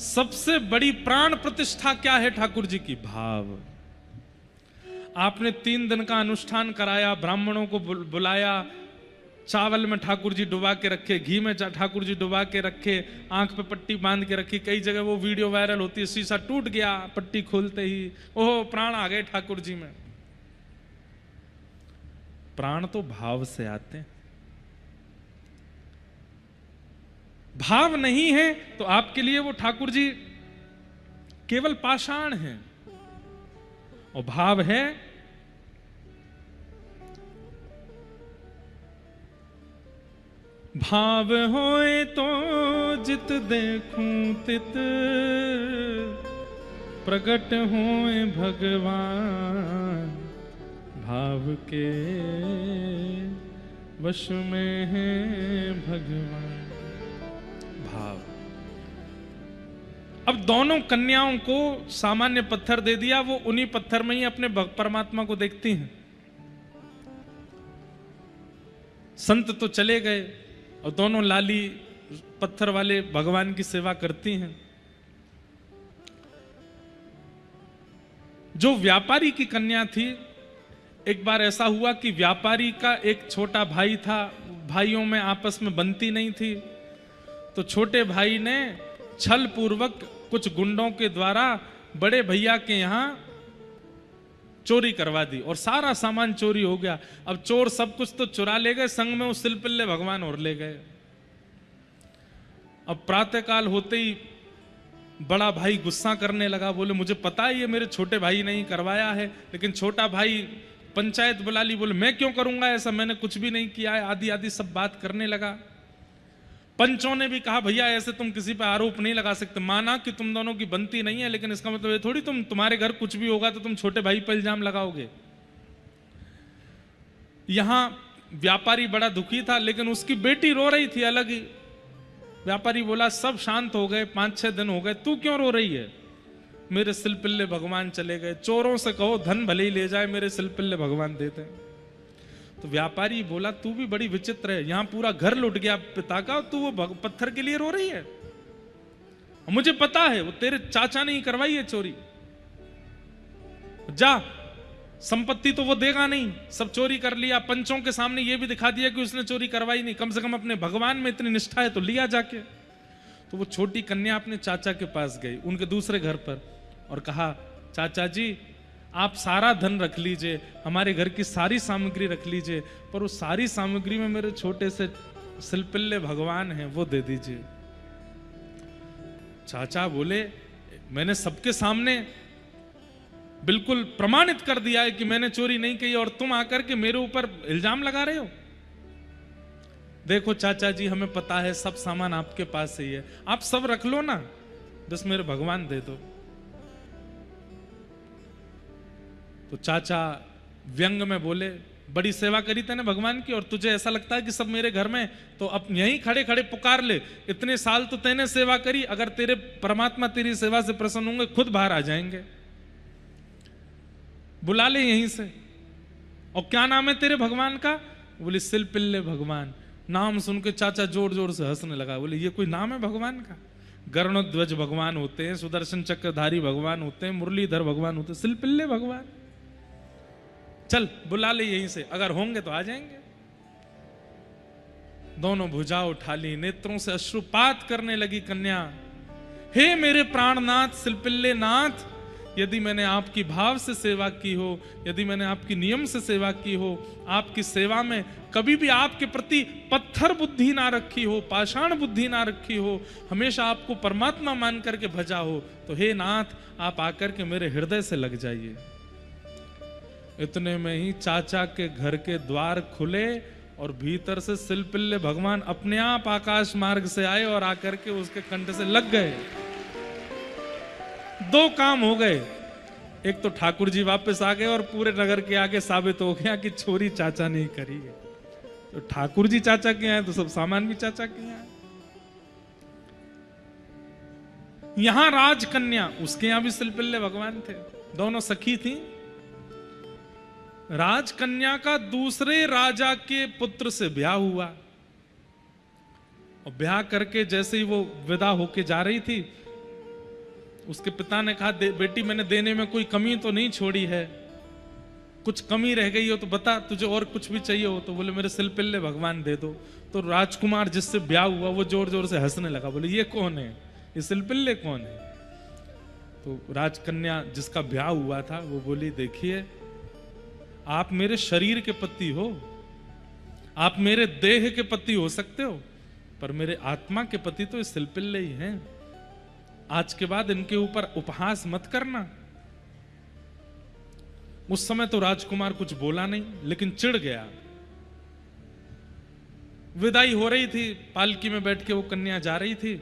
सबसे बड़ी प्राण प्रतिष्ठा क्या है ठाकुर जी की, भाव। आपने 3 दिन का अनुष्ठान कराया, ब्राह्मणों को बुलाया, चावल में ठाकुर जी डुबा के रखे, घी में ठाकुर जी डुबा के रखे, आंख पे पट्टी बांध के रखी। कई जगह वो वीडियो वायरल होती है, शीशा टूट गया पट्टी खोलते ही, ओह प्राण आ गए ठाकुर जी में। प्राण तो भाव से आते हैं। भाव नहीं है तो आपके लिए वो ठाकुर जी केवल पाषाण हैं, और भाव है भाव होए तो जित देखूं तित प्रकट होए भगवान, भाव के वश में है भगवान। भाव। अब दोनों कन्याओं को सामान्य पत्थर दे दिया, वो उन्हीं पत्थर में ही अपने परमात्मा को देखती हैं। संत तो चले गए और दोनों लाली पत्थर वाले भगवान की सेवा करती हैं। जो व्यापारी की कन्या थी, एक बार ऐसा हुआ कि व्यापारी का एक छोटा भाई था, भाइयों में आपस में बनती नहीं थी, तो छोटे भाई ने छल पूर्वक कुछ गुंडों के द्वारा बड़े भैया के यहां चोरी करवा दी और सारा सामान चोरी हो गया। अब चोर सब कुछ तो चुरा ले गए, संग में वो सिलपिल्ले भगवान और ले गए। अब प्रातःकाल होते ही बड़ा भाई गुस्सा करने लगा, बोले मुझे पता है ये मेरे छोटे भाई ने ही करवाया है, लेकिन छोटा भाई पंचायत बुला ली, बोले मैं क्यों करूंगा ऐसा, मैंने कुछ भी नहीं किया है, आदि आदि सब बात करने लगा। पंचों ने भी कहा भैया ऐसे तुम किसी पे आरोप नहीं लगा सकते, माना कि तुम दोनों की बनती नहीं है, लेकिन इसका मतलब ये थोड़ी तुम्हारे घर कुछ भी होगा तो तुम छोटे भाई पर इल्जाम लगाओगे। यहां व्यापारी बड़ा दुखी था, लेकिन उसकी बेटी रो रही थी अलग ही। व्यापारी बोला सब शांत हो गए, 5-6 दिन हो गए, तू क्यों रो रही है? मेरे सिलपिल्ले भगवान चले गए, चोरों से कहो धन भले ही ले जाए, मेरे सिलपिल्ले भगवान देते। तो व्यापारी बोला तू भी बड़ी विचित्र है, यहां पूरा घर लुट गया पिता का, तू वो पत्थर के लिए रो रही है? मुझे पता है वो तेरे चाचा ने ही करवाई है चोरी, जा संपत्ति तो वो देगा नहीं, सब चोरी कर लिया, पंचों के सामने ये भी दिखा दिया कि उसने चोरी करवाई नहीं, कम से कम अपने भगवान में इतनी निष्ठा है तो लिया जाके। तो वो छोटी कन्या अपने चाचा के पास गई, उनके दूसरे घर पर, और कहा चाचा जी आप सारा धन रख लीजिए, हमारे घर की सारी सामग्री रख लीजिए, पर उस सारी सामग्री में मेरे छोटे से सिलपिल्ले भगवान हैं वो दे दीजिए। चाचा बोले मैंने सबके सामने बिल्कुल प्रमाणित कर दिया है कि मैंने चोरी नहीं की, और तुम आकर के मेरे ऊपर इल्जाम लगा रहे हो। देखो चाचा जी हमें पता है सब सामान आपके पास ही है, आप सब रख लो ना, बस मेरे भगवान दे दो। तो चाचा व्यंग में बोले बड़ी सेवा करी तूने भगवान की, और तुझे ऐसा लगता है कि सब मेरे घर में, तो अब यहीं खड़े खड़े पुकार ले, इतने साल तो तूने सेवा करी, अगर तेरे परमात्मा तेरी सेवा से प्रसन्न होंगे खुद बाहर आ जाएंगे, बुला ले यहीं से। और क्या नाम है तेरे भगवान का? बोले सिलपिल्ले भगवान। नाम सुन के चाचा जोर जोर से हंसने लगा, बोले ये कोई नाम है भगवान का? गरुड़ध्वज भगवान होते हैं, सुदर्शन चक्रधारी भगवान होते हैं, मुरलीधर भगवान होते हैं, सिलपिल्ले भगवान? चल बुला ले यहीं से, अगर होंगे तो आ जाएंगे। दोनों भुजा उठा ली, नेत्रों से अश्रुपात करने लगी कन्या, हे मेरे प्राणनाथ सिलपिल्ले नाथ, यदि मैंने आपकी भाव से सेवा की हो, यदि मैंने आपकी नियम से सेवा की हो, आपकी सेवा में कभी भी आपके प्रति पत्थर बुद्धि ना रखी हो, पाषाण बुद्धि ना रखी हो, हमेशा आपको परमात्मा मान करके भजा हो, तो हे नाथ आप आकर के मेरे हृदय से लग जाइए। इतने में ही चाचा के घर के द्वार खुले और भीतर से सिलपिल्ले भगवान अपने आप आकाश मार्ग से आए और आकर के उसके कंठ से लग गए। दो काम हो गए, एक तो ठाकुर जी वापस आ गए और पूरे नगर के आगे साबित हो गया कि चोरी चाचा ने करी है। तो ठाकुर जी चाचा के हैं तो सब सामान भी चाचा के हैं। यहां राजकन्या, उसके यहां भी सिलपिल्ले भगवान थे, दोनों सखी थी। राजकन्या का दूसरे राजा के पुत्र से ब्याह हुआ, और ब्याह करके जैसे ही वो विदा होके जा रही थी, उसके पिता ने कहा बेटी मैंने देने में कोई कमी तो नहीं छोड़ी है, कुछ कमी रह गई हो तो बता, तुझे और कुछ भी चाहिए हो तो। बोले मेरे सिलपिल्ले भगवान दे दो। तो राजकुमार जिससे ब्याह हुआ वो जोर जोर से हंसने लगा, बोले ये कौन है, ये सिलपिल्ले कौन है? तो राजकन्या जिसका ब्याह हुआ था वो बोली देखिए आप मेरे शरीर के पति हो, आप मेरे देह के पति हो सकते हो, पर मेरे आत्मा के पति तो इस सिलपिल्ले ही हैं। आज के बाद इनके ऊपर उपहास मत करना। उस समय तो राजकुमार कुछ बोला नहीं, लेकिन चिढ़ गया। विदाई हो रही थी, पालकी में बैठ के वो कन्या जा रही थी।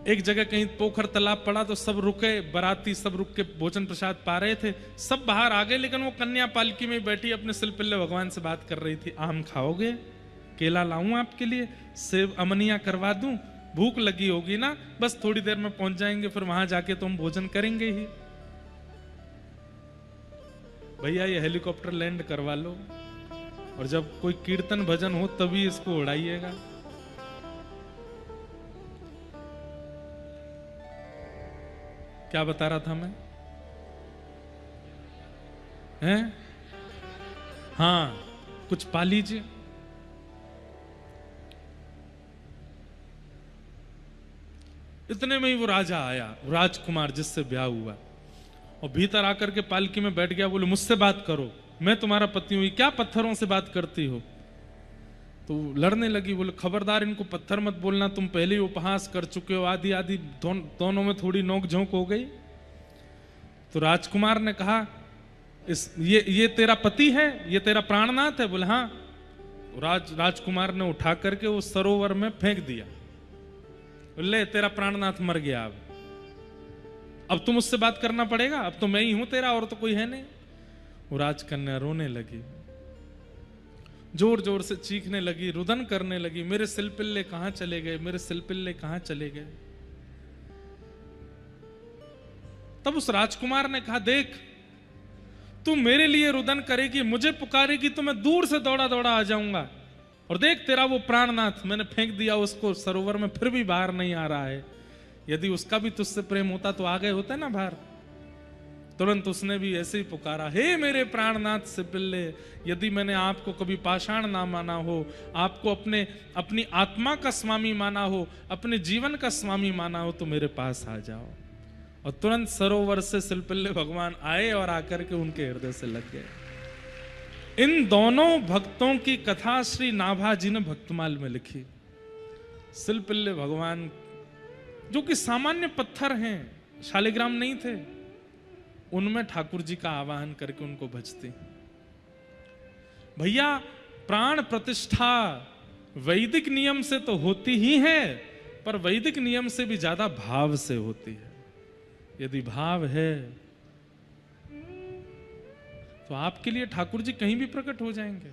एक जगह कहीं पोखर तालाब पड़ा तो सब रुके, बाराती सब रुक के भोजन प्रसाद पा रहे थे। सब बाहर आ गए, लेकिन वो कन्या पालकी में बैठी अपने सिलपिल्ले भगवान से बात कर रही थी। आम खाओगे? केला लाऊं आपके लिए? सेब अमनिया करवा दूं? भूख लगी होगी ना, बस थोड़ी देर में पहुंच जाएंगे, फिर वहां जाके तो हम भोजन करेंगे ही। भैया ये हेलीकॉप्टर लैंड करवा लो, और जब कोई कीर्तन भजन हो तभी इसको उड़ाइएगा। क्या बता रहा था मैं? हैं? हाँ, कुछ पा लीजिए। इतने में ही वो राजा आया, राजकुमार जिससे ब्याह हुआ, और भीतर आकर के पालकी में बैठ गया। बोले मुझसे बात करो, मैं तुम्हारा पति हूं, क्या पत्थरों से बात करती हो? तो लड़ने लगी। बोले खबरदार, इनको पत्थर मत बोलना, तुम पहले ही उपहास कर चुके हो। आदि आदि दोनों में थोड़ी नोक झोंक हो गई। तो राजकुमार ने कहा ये तेरा पति है, ये तेरा प्राणनाथ है? बोले हाँ। राजकुमार ने उठा करके उस सरोवर में फेंक दिया। ले तेरा प्राणनाथ मर गया। अब तुम उससे बात करना पड़ेगा, अब तो मैं ही हूं तेरा, और तो कोई है नहीं। वो राजकन्या रोने लगी, जोर जोर से चीखने लगी, रुदन करने लगी, मेरे सिलपिल्ले कहां चले गए, मेरे सिलपिल्ले कहां चले गए। तब उस राजकुमार ने कहा, देख तू मेरे लिए रुदन करेगी, मुझे पुकारेगी तो मैं दूर से दौड़ा दौड़ा आ जाऊंगा। और देख तेरा वो प्राणनाथ, मैंने फेंक दिया उसको सरोवर में, फिर भी बाहर नहीं आ रहा है। यदि उसका भी तुझसे प्रेम होता तो आ गए होते ना बाहर। तुरंत उसने भी ऐसे ही पुकारा, हे मेरे प्राणनाथ सिलपिल्ले, यदि मैंने आपको कभी पाषाण ना माना हो, आपको अपनी आत्मा का स्वामी माना हो, अपने जीवन का स्वामी माना हो, तो मेरे पास आ जाओ। और तुरंत सरोवर से सिलपिल्ले भगवान आए और आकर के उनके हृदय से लग गए। इन दोनों भक्तों की कथा श्री नाभा जी ने भक्तमाल में लिखी। सिलपिल्ले भगवान जो कि सामान्य पत्थर हैं, शालिग्राम नहीं थे, उनमें ठाकुर जी का आवाहन करके उनको भजते। भैया प्राण प्रतिष्ठा वैदिक नियम से तो होती ही है, पर वैदिक नियम से भी ज्यादा भाव से होती है। यदि भाव है तो आपके लिए ठाकुर जी कहीं भी प्रकट हो जाएंगे।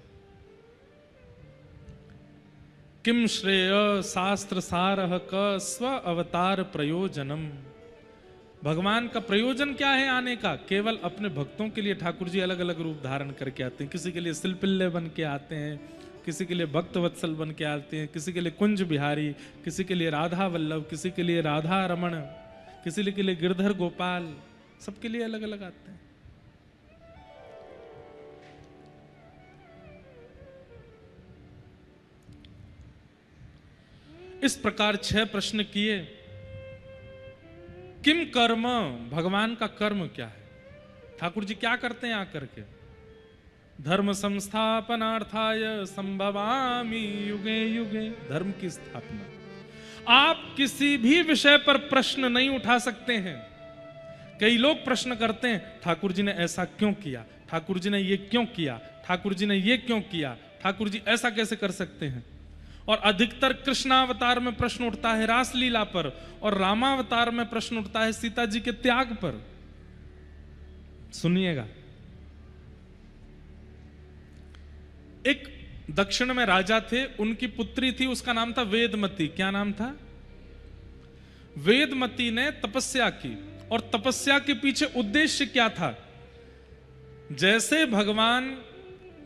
किम श्रेय शास्त्र सारह क स्व अवतार प्रयोजनम। भगवान का प्रयोजन क्या है आने का? केवल अपने भक्तों के लिए ठाकुर जी अलग अलग रूप धारण करके आते हैं। किसी के लिए सिलपिल्ले बन के आते हैं, किसी के लिए भक्त वत्सल बन के आते हैं, किसी के लिए कुंज बिहारी, किसी के लिए राधा वल्लभ, किसी के लिए राधा रमण, किसी के लिए गिरधर गोपाल, सबके लिए अलग अलग आते हैं। इस प्रकार 6 प्रश्न किए। किम कर्म, भगवान का कर्म क्या है? ठाकुर जी क्या करते हैं आकर के? धर्म संस्थापनार्थाय संभवामि युगे युगे। धर्म की स्थापना। आप किसी भी विषय पर प्रश्न नहीं उठा सकते हैं। कई लोग प्रश्न करते हैं, ठाकुर जी ने ऐसा क्यों किया, ठाकुर जी ने ये क्यों किया, ठाकुर जी ने ये क्यों किया, ठाकुर जी ऐसा कैसे कर सकते हैं। और अधिकतर कृष्णावतार में प्रश्न उठता है रासलीला पर, और रामावतार में प्रश्न उठता है सीता जी के त्याग पर। सुनिएगा, एक दक्षिण में राजा थे, उनकी पुत्री थी, उसका नाम था वेदमती। क्या नाम था? वेदमती ने तपस्या की, और तपस्या के पीछे उद्देश्य क्या था? जैसे भगवान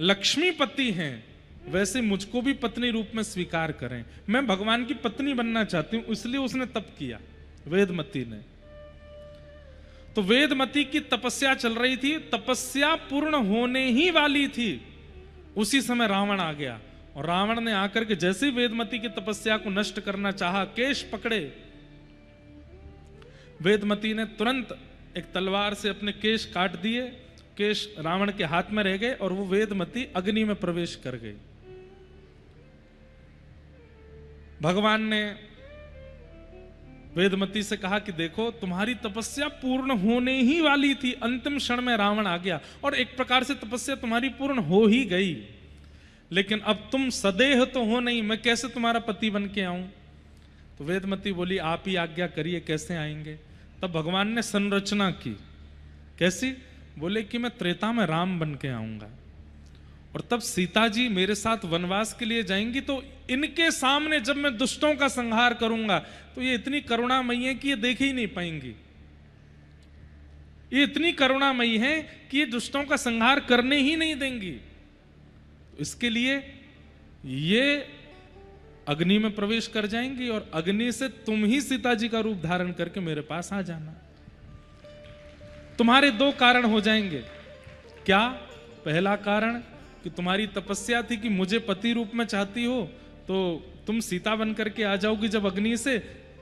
लक्ष्मीपति हैं, वैसे मुझको भी पत्नी रूप में स्वीकार करें। मैं भगवान की पत्नी बनना चाहती हूं, इसलिए उसने तप किया वेदमती ने। तो वेदमती की तपस्या चल रही थी, तपस्या पूर्ण होने ही वाली थी, उसी समय रावण आ गया। और रावण ने आकर के जैसे ही वेदमती की तपस्या को नष्ट करना चाहा, केश पकड़े, वेदमती ने तुरंत एक तलवार से अपने केश काट दिए। केश रावण के हाथ में रह गए और वो वेदमती अग्नि में प्रवेश कर गई। भगवान ने वेदमती से कहा कि देखो तुम्हारी तपस्या पूर्ण होने ही वाली थी, अंतिम क्षण में रावण आ गया और एक प्रकार से तपस्या तुम्हारी पूर्ण हो ही गई, लेकिन अब तुम सदेह तो हो नहीं, मैं कैसे तुम्हारा पति बन के आऊं? तो वेदमती बोली आप ही आज्ञा करिए, कैसे आएंगे? तब भगवान ने संरचना की। कैसी? बोले कि मैं त्रेता में राम बन के आऊंगा और तब सीता जी मेरे साथ वनवास के लिए जाएंगी, तो इनके सामने जब मैं दुष्टों का संहार करूंगा तो ये इतनी करुणामयी है कि ये देख ही नहीं पाएंगी। ये इतनी करुणामयी है कि ये दुष्टों का संहार करने ही नहीं देंगी। तो इसके लिए ये अग्नि में प्रवेश कर जाएंगी और अग्नि से तुम ही सीता जी का रूप धारण करके मेरे पास आ जाना। तुम्हारे दो कारण हो जाएंगे। क्या? पहला कारण कि तुम्हारी तपस्या थी कि मुझे पति रूप में चाहती हो, तो तुम सीता बन करके आ जाओगी जब अग्नि से,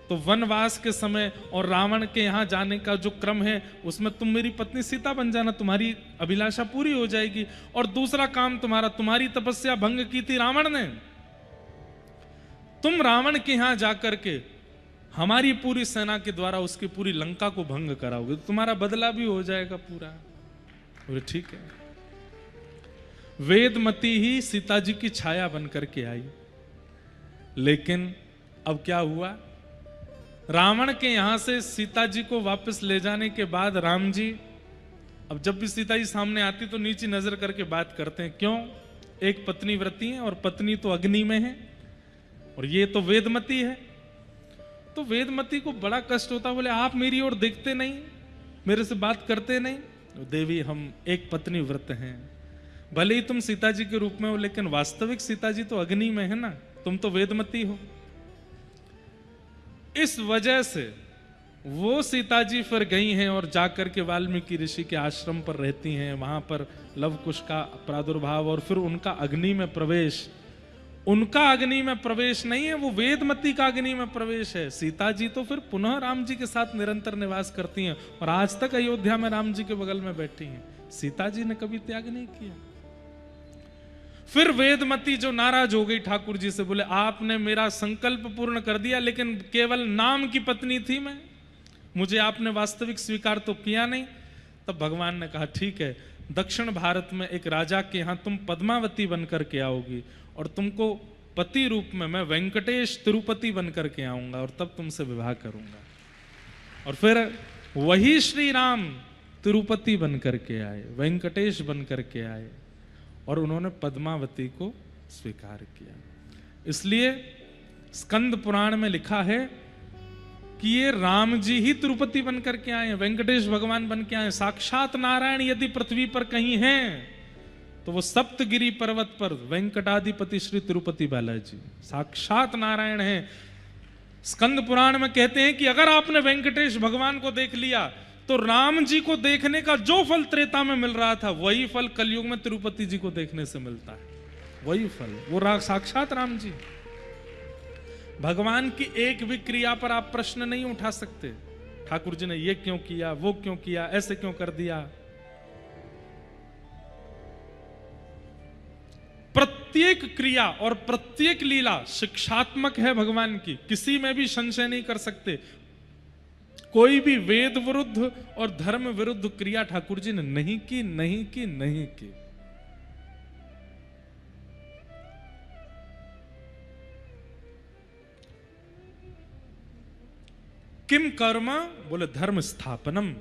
तो वनवास के समय और रावण के यहां जाने का जो क्रम है उसमें तुम मेरी पत्नी सीता बन जाना, तुम्हारी अभिलाषा पूरी हो जाएगी। और दूसरा काम तुम्हारा, तुम्हारी तपस्या भंग की थी रावण ने, तुम रावण के यहां जाकर के हमारी पूरी सेना के द्वारा उसकी पूरी लंका को भंग कराओगे, तो तुम्हारा बदला भी हो जाएगा पूरा। बोले ठीक है। वेदमती ही सीता जी की छाया बन करके आई, लेकिन अब क्या हुआ? रावण के यहां से सीता जी को वापस ले जाने के बाद राम जी, अब जब भी सीता जी सामने आती तो नीचे नजर करके बात करते हैं। क्यों? एक पत्नी व्रती है और पत्नी तो अग्नि में है और ये तो वेदमती है। तो वेदमती को बड़ा कष्ट होता, बोले आप मेरी ओर देखते नहीं, मेरे से बात करते नहीं। देवी हम एक पत्नी व्रत हैं, भले ही तुम सीता जी के रूप में हो लेकिन वास्तविक सीता जी तो अग्नि में है ना, तुम तो वेदमती हो। इस वजह से वो सीता जी फिर गई हैं और जाकर के वाल्मीकि ऋषि के आश्रम पर रहती हैं, वहां पर लवकुश का प्रादुर्भाव और फिर उनका अग्नि में प्रवेश। उनका अग्नि में प्रवेश नहीं है, वो वेदमती का अग्नि में प्रवेश है। सीता जी तो फिर पुनः राम जी के साथ निरंतर निवास करती हैं और आज तक अयोध्या में राम जी के बगल में बैठी हैं। सीता जी ने कभी त्याग नहीं किया। फिर वेदमती जो नाराज हो गई ठाकुर जी से, बोले आपने मेरा संकल्प पूर्ण कर दिया लेकिन केवल नाम की पत्नी थी मैं, मुझे आपने वास्तविक स्वीकार तो किया नहीं। तब भगवान ने कहा ठीक है, दक्षिण भारत में एक राजा के यहां तुम पद्मावती बन करके आओगी और तुमको पति रूप में मैं वेंकटेश तिरुपति बन करके आऊंगा और तब तुमसे विवाह करूंगा। और फिर वही श्री राम तिरुपति बन करके आए, वेंकटेश बन करके आए और उन्होंने पद्मावती को स्वीकार किया। इसलिए स्कंद पुराण में लिखा है कि ये राम जी ही तिरुपति बन करके आए, वेंकटेश भगवान बन के आए। साक्षात नारायण यदि पृथ्वी पर कहीं हैं तो वो सप्तगिरी पर्वत पर वेंकटाधिपति श्री तिरुपति बालाजी साक्षात नारायण हैं। स्कंद पुराण में कहते हैं कि अगर आपने वेंकटेश भगवान को देख लिया तो राम जी को देखने का जो फल त्रेता में मिल रहा था वही फल कलयुग में तिरुपति जी को देखने से मिलता है, वही फल। वो साक्षात राम जी। भगवान की एक भी क्रिया पर आप प्रश्न नहीं उठा सकते, ठाकुर जी ने ये क्यों किया, वो क्यों किया, ऐसे क्यों कर दिया। प्रत्येक क्रिया और प्रत्येक लीला शिक्षात्मक है भगवान की, किसी में भी संशय नहीं कर सकते। कोई भी वेद विरुद्ध और धर्म विरुद्ध क्रिया ठाकुर जी ने नहीं की, नहीं की, नहीं की। किम कर्म? बोले धर्म स्थापनम।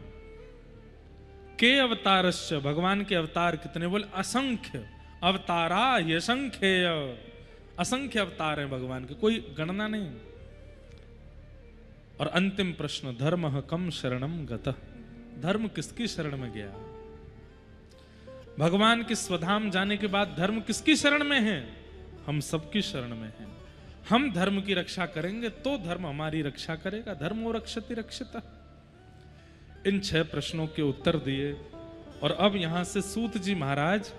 के अवतारस्य, भगवान के अवतार कितने? बोले असंख्य अवतारा यशंख्येय, असंख्य अवतार हैं भगवान के, कोई गणना नहीं। और अंतिम प्रश्न, धर्म कम शरणम गतः, धर्म किसकी शरण में गया? भगवान के स्वधाम जाने के बाद धर्म किसकी शरण में है? हम सबकी शरण में है। हम धर्म की रक्षा करेंगे तो धर्म हमारी रक्षा करेगा। धर्मो रक्षति रक्षितः। इन 6 प्रश्नों के उत्तर दिए और अब यहां से सूत जी महाराज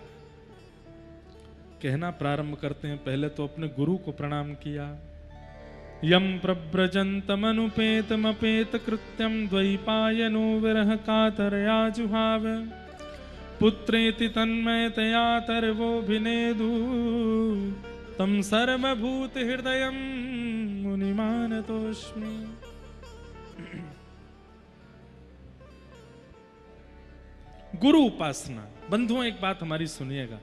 कहना प्रारंभ करते हैं। पहले तो अपने गुरु को प्रणाम किया। यम प्रव्रजन्तमनुपेतमपेत कृत्यम द्वैपायनो विरह कातरया जुहाव पुत्रेति तन्मयतया तर्वोभिनेदु तम सर्वभूत हृदयम मुनिमानतोऽस्मि। गुरु उपासना। बंधुओं, एक बात हमारी सुनिएगा,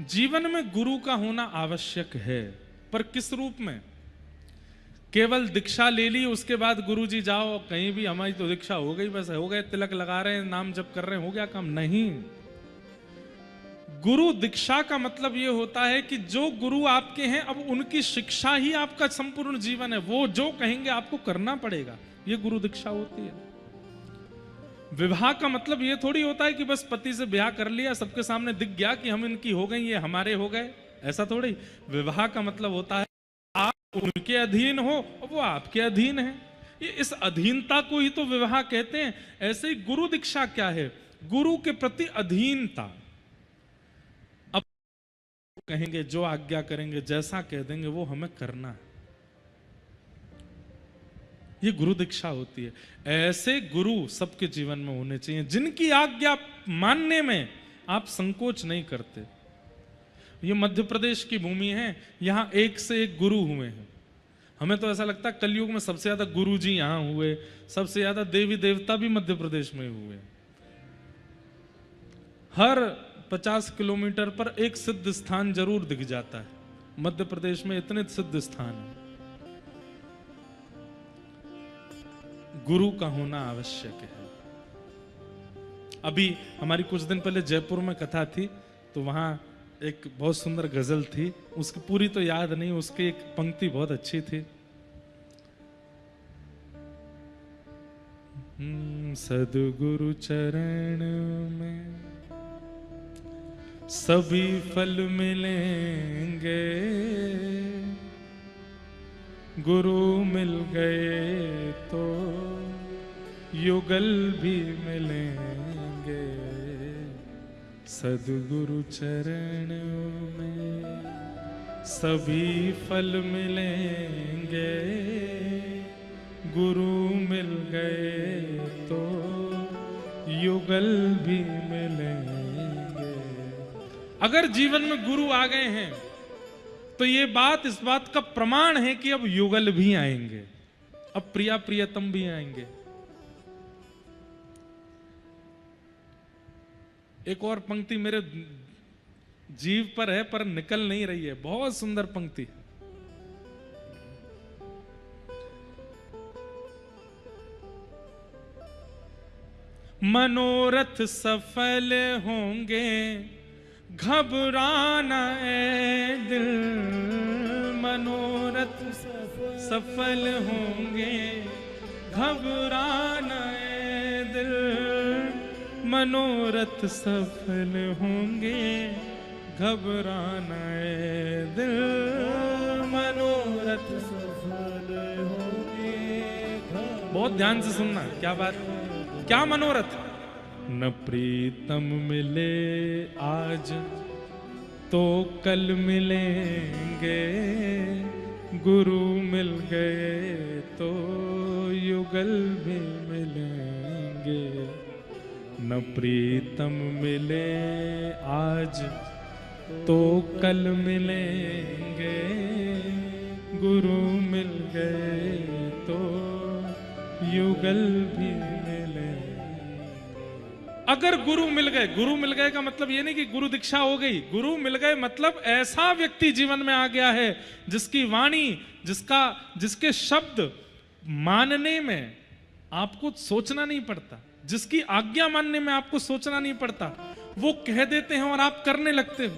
जीवन में गुरु का होना आवश्यक है, पर किस रूप में? केवल दीक्षा ले ली, उसके बाद गुरुजी जाओ कहीं भी, हमारी तो दीक्षा हो गई, बस हो गए, तिलक लगा रहे हैं, नाम जप कर रहे हैं, हो गया काम? नहीं। गुरु दीक्षा का मतलब यह होता है कि जो गुरु आपके हैं, अब उनकी शिक्षा ही आपका संपूर्ण जीवन है, वो जो कहेंगे आपको करना पड़ेगा, ये गुरु दीक्षा होती है। विवाह का मतलब ये थोड़ी होता है कि बस पति से ब्याह कर लिया, सबके सामने दिख गया कि हम इनकी हो गई, ये हमारे हो गए, ऐसा थोड़ी। विवाह का मतलब होता है आप उनके अधीन हो और वो आपके अधीन है, ये इस अधीनता को ही तो विवाह कहते हैं। ऐसे ही गुरु दीक्षा क्या है? गुरु के प्रति अधीनता। अब कहेंगे, जो आज्ञा करेंगे, जैसा कह देंगे वो हमें करना है, ये गुरु दीक्षा होती है। ऐसे गुरु सबके जीवन में होने चाहिए, जिनकी आज्ञा मानने में आप संकोच नहीं करते। ये मध्य प्रदेश की भूमि है, यहां एक से एक गुरु हुए हैं। हमें तो ऐसा लगता है कलयुग में सबसे ज्यादा गुरु जी यहां हुए, सबसे ज्यादा देवी देवता भी मध्य प्रदेश में हुए। हर 50 किलोमीटर पर एक सिद्ध स्थान जरूर दिख जाता है। मध्य प्रदेश में इतने सिद्ध स्थान हैं। गुरु का होना आवश्यक है। अभी हमारी कुछ दिन पहले जयपुर में कथा थी, तो वहां एक बहुत सुंदर गजल थी, उसकी पूरी तो याद नहीं, उसकी एक पंक्ति बहुत अच्छी थी। सद्गुरु चरण में सभी फल मिलेंगे, गुरु मिल गए तो युगल भी मिलेंगे। सद्गुरु चरण में सभी फल मिलेंगे, गुरु मिल गए तो युगल भी मिलेंगे। अगर जीवन में गुरु आ गए हैं तो ये बात, इस बात का प्रमाण है कि अब युगल भी आएंगे, अब प्रिया प्रियतम भी आएंगे। एक और पंक्ति मेरे जीव पर है, पर निकल नहीं रही है, बहुत सुंदर पंक्ति। मनोरथ सफल होंगे, घबराना ए दिल। मनोरथ सफल होंगे, घबराना ए दिल। मनोरथ सफल होंगे, घबराना ए दिल। मनोरथ सफल होंगे। बहुत ध्यान से सुनना, क्या बात, क्या मनोरथ? न प्रीतम मिले आज तो कल मिलेंगे, गुरु मिल गए तो युगल भी मिलेंगे। न प्रीतम मिले आज तो कल मिलेंगे, गुरु मिल गए तो युगल भी मिलेंगे। अगर गुरु मिल गए, गुरु मिल गए का मतलब ये नहीं कि गुरु दीक्षा हो गई, गुरु मिल गए मतलब ऐसा व्यक्ति जीवन में आ गया है जिसकी वाणी, जिसके शब्द मानने में आपको सोचना नहीं पड़ता, जिसकी आज्ञा मानने में आपको सोचना नहीं पड़ता, वो कह देते हैं और आप करने लगते हो।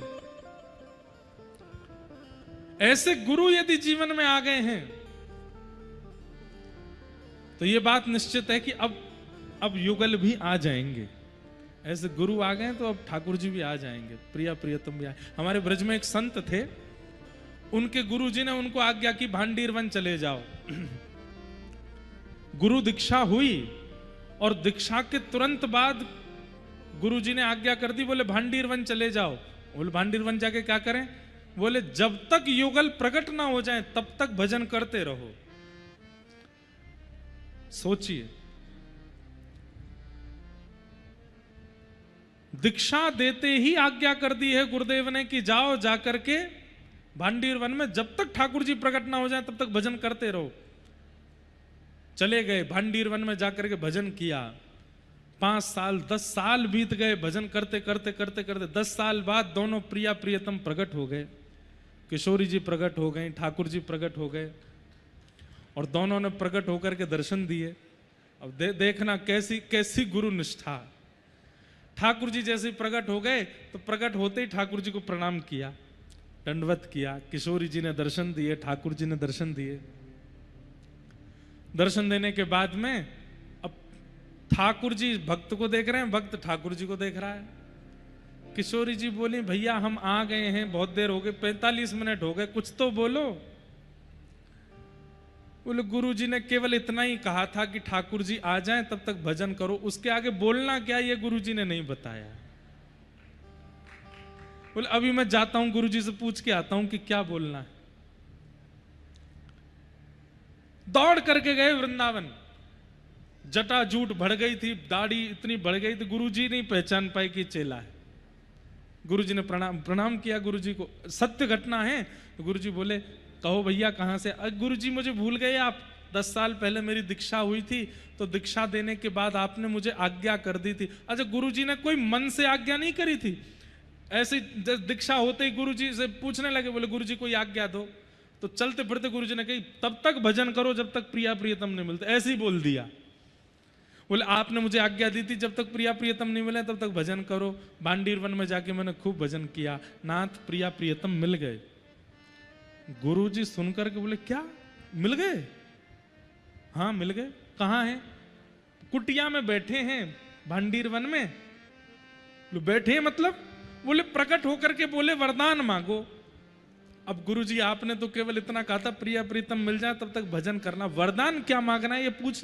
ऐसे गुरु यदि जीवन में आ गए हैं तो ये बात निश्चित है कि अब युगल भी आ जाएंगे। ऐसे गुरु आ गए तो अब ठाकुर जी भी आ जाएंगे, प्रिया प्रियतम भी आए। हमारे ब्रज में एक संत थे, उनके गुरु जी ने उनको आज्ञा की भांडीर वन चले जाओ। गुरु दीक्षा हुई और दीक्षा के तुरंत बाद गुरु जी ने आज्ञा कर दी, बोले भांडीर वन चले जाओ। बोले भांडीर वन जाके क्या करें? बोले जब तक युगल प्रकट ना हो जाए तब तक भजन करते रहो। सोचिए, दीक्षा देते ही आज्ञा कर दी है गुरुदेव ने कि जाओ, जाकर के भांडीर वन में जब तक ठाकुर जी प्रकट ना हो जाए तब तक भजन करते रहो। चले गए भांडीर वन में जाकर के भजन किया। 5 साल 10 साल बीत गए भजन करते करते करते करते। 10 साल बाद दोनों प्रिया प्रियतम प्रकट हो गए। किशोरी जी प्रकट हो गए, ठाकुर जी प्रकट हो गए और दोनों ने प्रकट होकर के दर्शन दिए। अब देखना कैसी कैसी गुरु निष्ठा। ठाकुर जी जैसे प्रकट हो गए तो प्रकट होते ही ठाकुर जी को प्रणाम किया, दंडवत किया। किशोरी जी ने दर्शन दिए, ठाकुर जी ने दर्शन दिए। दर्शन देने के बाद में अब ठाकुर जी भक्त को देख रहे हैं, भक्त ठाकुर जी को देख रहा है। किशोरी जी बोली, भैया हम आ गए हैं, बहुत देर हो गई, 45 मिनट हो गए, कुछ तो बोलो। बोले गुरु जी ने केवल इतना ही कहा था कि ठाकुर जी आ जाएं तब तक भजन करो, उसके आगे बोलना क्या ये गुरु जी ने नहीं बताया। बोले अभी मैं जाता हूं, गुरु जी से पूछ के आता हूं कि क्या बोलना है। दौड़ करके गए वृंदावन। जटा जूट बढ़ गई थी, दाढ़ी इतनी बढ़ गई थी, गुरु जी नहीं पहचान पाए कि चेला है। गुरु जी ने प्रणाम किया गुरु जी को, सत्य घटना है। तो गुरु जी बोले कहो भैया कहां से। गुरु जी मुझे भूल गए आप, 10 साल पहले मेरी दीक्षा हुई थी तो दीक्षा देने के बाद आपने मुझे आज्ञा कर दी थी। अच्छा, गुरु जी ने कोई मन से आज्ञा नहीं करी थी, ऐसे दीक्षा होते ही गुरु जी से पूछने लगे, बोले गुरु जी कोई आज्ञा दो। तो चलते फिरते गुरु जी ने कही तब तक भजन करो जब तक प्रिया प्रियतम नहीं मिलते, ऐसे ही बोल दिया। बोले आपने मुझे आज्ञा दी थी जब तक प्रिया प्रियतम नहीं मिले तब तक भजन करो। भांडीर वन में जाके मैंने खूब भजन किया, नाथ प्रिया प्रियतम मिल गए। गुरु जी सुनकर के बोले क्या मिल गए? हाँ मिल गए। कहाँ हैं? कुटिया में बैठे हैं भांडीर वन में। बैठे हैं मतलब? बोले प्रकट होकर के बोले वरदान मांगो। अब गुरु जी आपने तो केवल इतना कहा था प्रिया प्रीतम मिल जाए तब तक भजन करना, वरदान क्या मांगना है ये पूछने